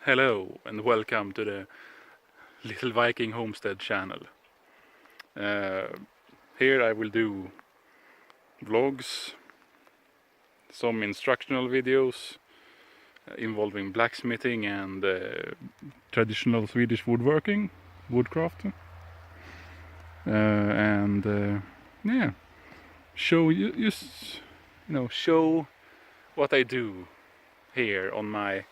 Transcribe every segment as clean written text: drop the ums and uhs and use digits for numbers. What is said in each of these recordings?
Hello and welcome to the Little Viking Homestead channel. Here I will do vlogs, some instructional videos involving blacksmithing and traditional Swedish woodworking, woodcraft, and yeah, show what I do here on my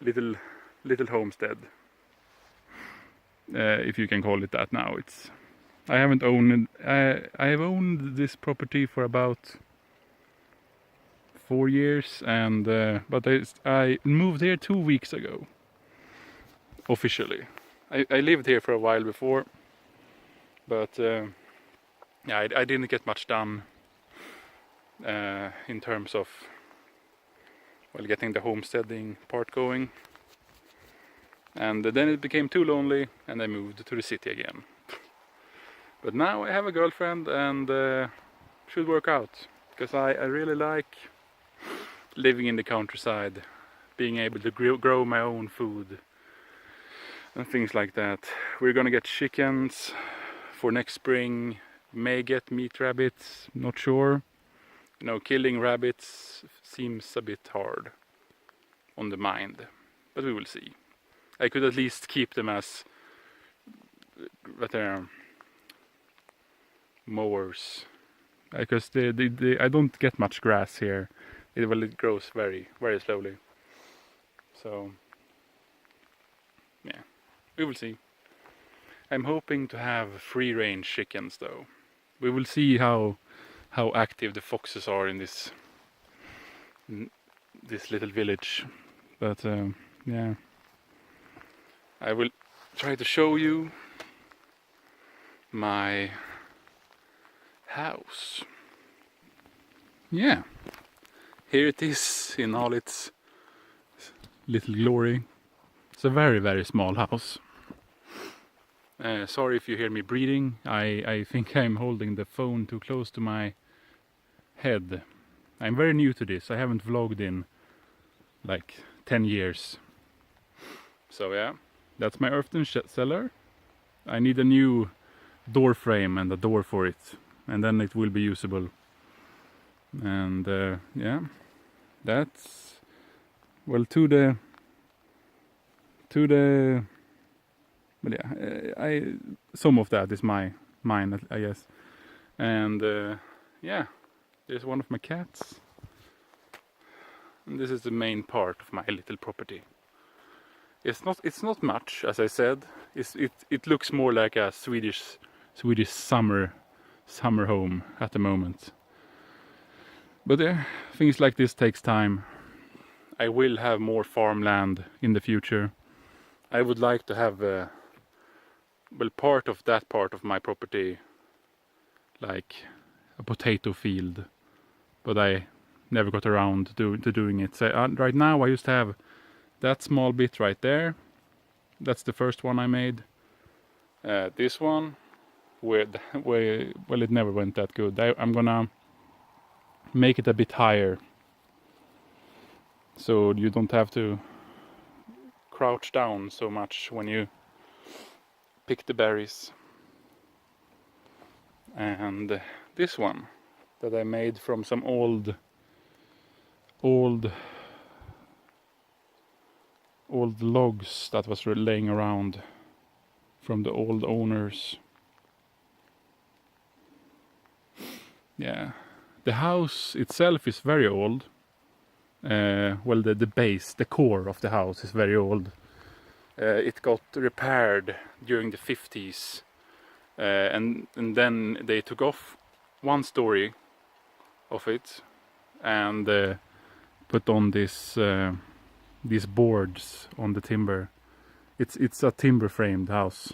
little homestead. If you can call it that now. I haven't owned I have owned this property for about 4 years, and but I moved here 2 weeks ago officially. I lived here for a while before, but yeah, I didn't get much done in terms of getting the homesteading part going. And then it became too lonely and I moved to the city again. But now I have a girlfriend and should work out, because I really like living in the countryside, being able to grow my own food and things like that. We're gonna get chickens for next spring, may get meat rabbits, not sure. You know, killing rabbits seems a bit hard on the mind, but we will see. I could at least keep them as mowers, because I don't get much grass here. It grows very slowly. So yeah, we will see. I'm hoping to have free range chickens though. We will see how active the foxes are in this little village. But yeah, I will try to show you my house. Yeah, here it is in all its little glory. It's a very small house. Sorry if you hear me breathing. I think I'm holding the phone too close to my head. I'm very new to this. I haven't vlogged in like 10 years. So yeah, that's my earthen cellar. I need a new door frame and a door for it, and then it will be usable. And yeah, that's to the but yeah, some of that is mine, I guess. And yeah, there's one of my cats, and this is the main part of my little property. It's not much, as I said. It looks more like a Swedish summer home at the moment. But things like this takes time. I will have more farmland in the future. I would like to have part of my property like a potato field, but I never got around to doing it. So right now I used to have that small bit right there. That's the first one I made. This one, where it never went that good. I'm gonna make it a bit higher, so you don't have to crouch down so much when you pick the berries. And this one that I made from some old logs that was laying around from the old owners. Yeah, the house itself is very old. The base, the core of the house is very old. It got repaired during the 50s, and then they took off one story of it and put on these boards on the timber. It's a timber framed house.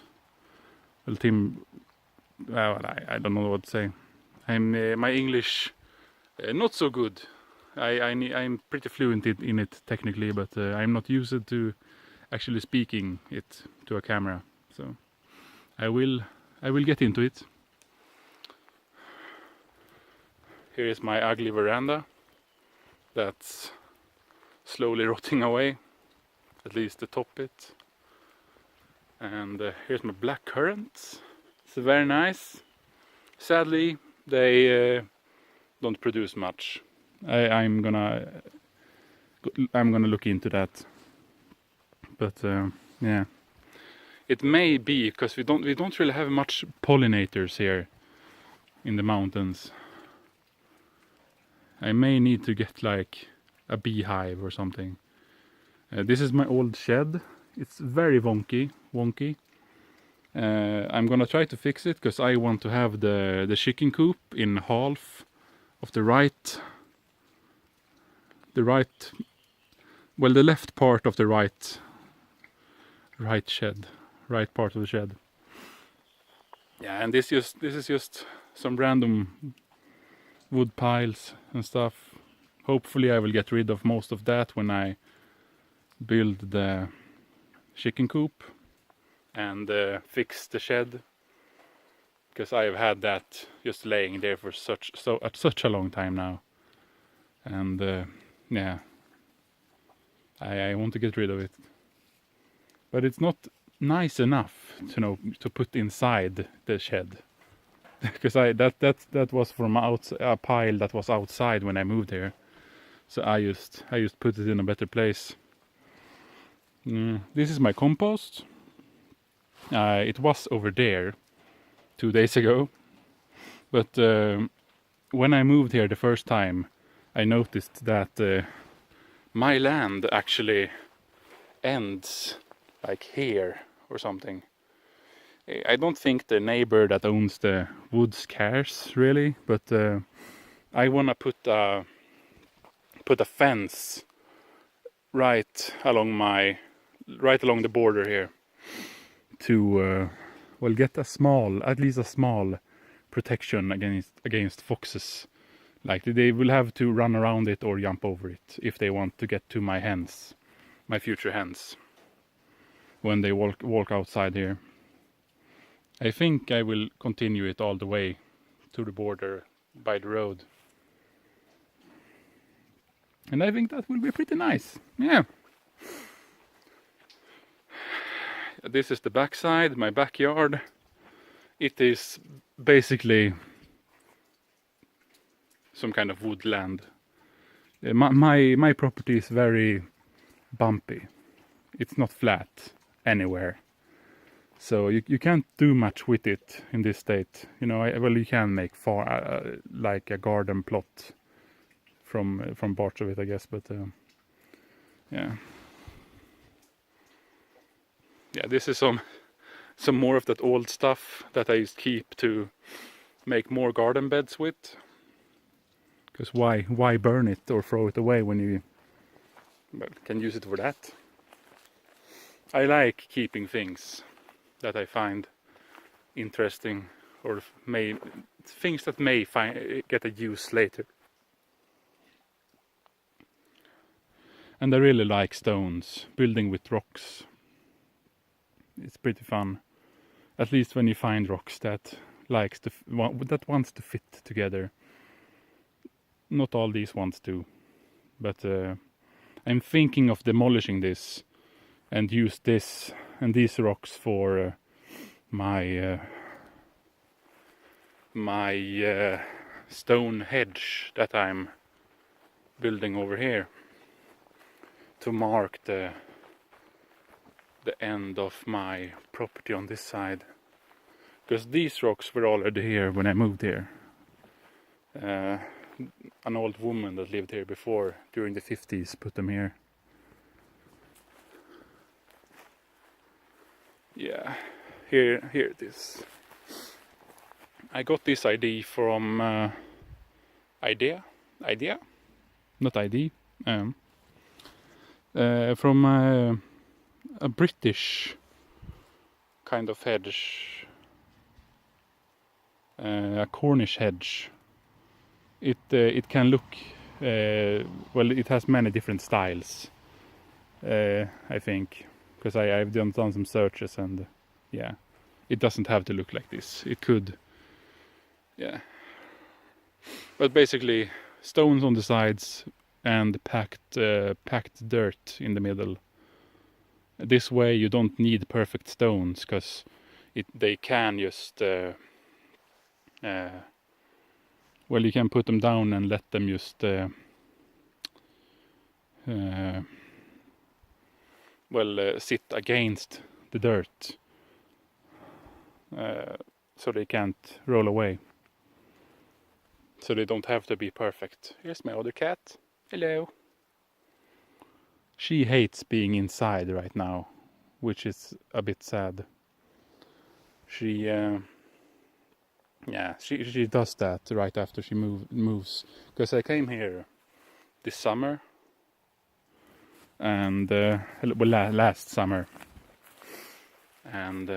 I don't know what to say. My English not so good. I'm pretty fluent in it technically, but I'm not used to actually speaking it to a camera. So I will get into it. Here is my ugly veranda that's slowly rotting away. at least the top bit. And here's my black currants. It's very nice. Sadly, they don't produce much. I'm gonna look into that. But yeah, it may be because we don't really have much pollinators here in the mountains. I may need to get like a beehive or something. This is my old shed. It's very wonky. I'm gonna try to fix it because I want to have the chicken coop in half of the left part of the right part of the shed. Yeah, and this is just some random wood piles and stuff. Hopefully I will get rid of most of that when I build the chicken coop and fix the shed, because I have had that just laying there for such a long time now, and yeah, I want to get rid of it, but it's not nice enough to put inside the shed, because that was from a pile that was outside when I moved here, so I just put it in a better place. This is my compost. It was over there 2 days ago, but when I moved here the first time, I noticed that my land actually ends like here or something. I don't think the neighbor that owns the woods cares really, but I wanna put a fence right along the border here to get at least a small protection against foxes. Like they will have to run around it or jump over it if they want to get to my future hens, when they walk outside here. I think I will continue it all the way to the border by the road, and I think that will be pretty nice. Yeah. This is the backside, my backyard. It is basically some kind of woodland. My property is very bumpy. It's not flat anywhere. So you can't do much with it in this state. You can make like a garden plot from parts of it, I guess, but yeah. Yeah, this is some more of that old stuff that I used to keep to make more garden beds with. Because why burn it or throw it away when you can use it for that? I like keeping things that I find interesting, or things that may get a use later. And I really like stones, building with rocks. It's pretty fun, at least when you find rocks that wants to fit together. Not all these ones do, but I'm thinking of demolishing this and use this and these rocks for my stone hedge that I'm building over here to mark the end of my property on this side, because these rocks were already here when I moved here. An old woman that lived here before, during the 50s, put them here. Yeah, here it is. I got this idea from idea, not ID, from a British kind of hedge, a Cornish hedge. It can look it has many different styles, I think, because I've done some searches, and yeah, it doesn't have to look like this. It could, yeah, but basically stones on the sides and packed dirt in the middle. This way you don't need perfect stones, because they can just well, you can put them down and let them just sit against the dirt, so they can't roll away. So they don't have to be perfect. Here's my other cat. Hello. She hates being inside right now, which is a bit sad. She she does that right after she moves. Because I came here this summer, and last summer, and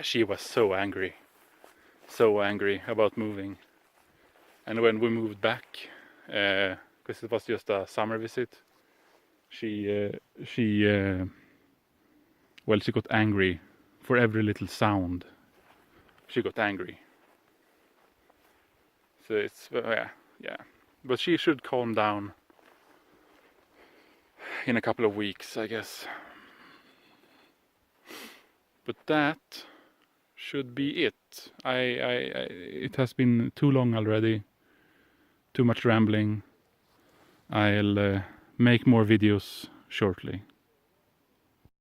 she was so angry about moving. And when we moved back, because it was just a summer visit, she got angry for every little sound. She got angry. So it's but she should calm down in a couple of weeks, I guess. But that should be it. It has been too long already. Too much rambling. I'll make more videos shortly.